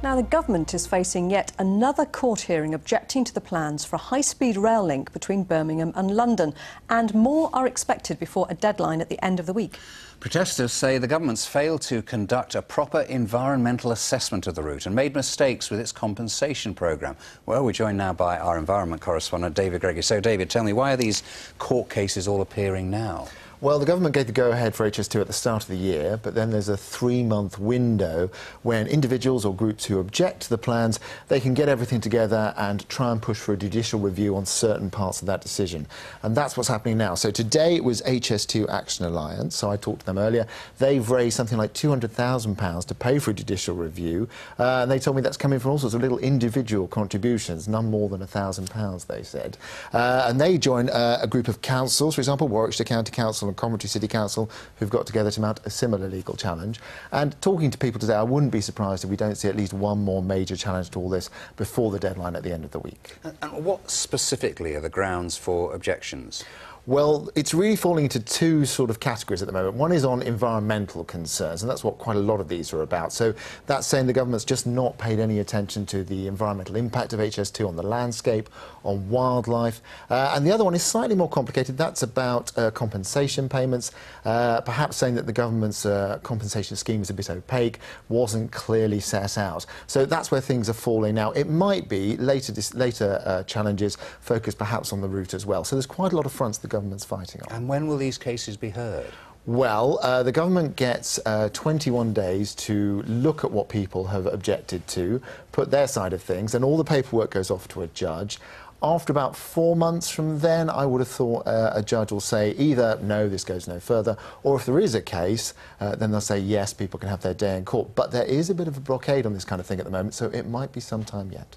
Now, the government is facing yet another court hearing objecting to the plans for a high-speed rail link between Birmingham and London, and more are expected before a deadline at the end of the week. Protesters say the government's failed to conduct a proper environmental assessment of the route and made mistakes with its compensation programme. Well, we're joined now by our environment correspondent, David Gregory. So, David, tell me, why are these court cases all appearing now? Well, the government gave the go-ahead for HS2 at the start of the year, but then there's a 3-month window when individuals or groups who object to the plans, they can get everything together and try and push for a judicial review on certain parts of that decision. And that's what's happening now. So today it was HS2 Action Alliance, so I talked to them earlier. They've raised something like £200,000 to pay for a judicial review, and they told me that's coming from all sorts of little individual contributions, none more than £1,000, they said. And they join a group of councils, for example, Warwickshire County Council and Coventry City Council, who've got together to mount a similar legal challenge. And talking to people today, I wouldn't be surprised if we don't see at least one more major challenge to all this before the deadline at the end of the week. And what specifically are the grounds for objections? Well, it's really falling into two sort of categories at the moment. One is on environmental concerns, and that's what quite a lot of these are about. So that's saying the government's just not paid any attention to the environmental impact of HS2 on the landscape, on wildlife. And the other one is slightly more complicated. That's about compensation payments, perhaps saying that the government's compensation scheme is a bit opaque, wasn't clearly set out. So that's where things are falling now. It might be later challenges focused perhaps on the route as well. So there's quite a lot of fronts the government's fighting on. And when will these cases be heard? Well, the government gets 21 days to look at what people have objected to, put their side of things, and all the paperwork goes off to a judge. After about 4 months from then, I would have thought a judge will say either, no, this goes no further, or if there is a case, then they'll say, yes, people can have their day in court. But there is a bit of a blockade on this kind of thing at the moment, so it might be some time yet.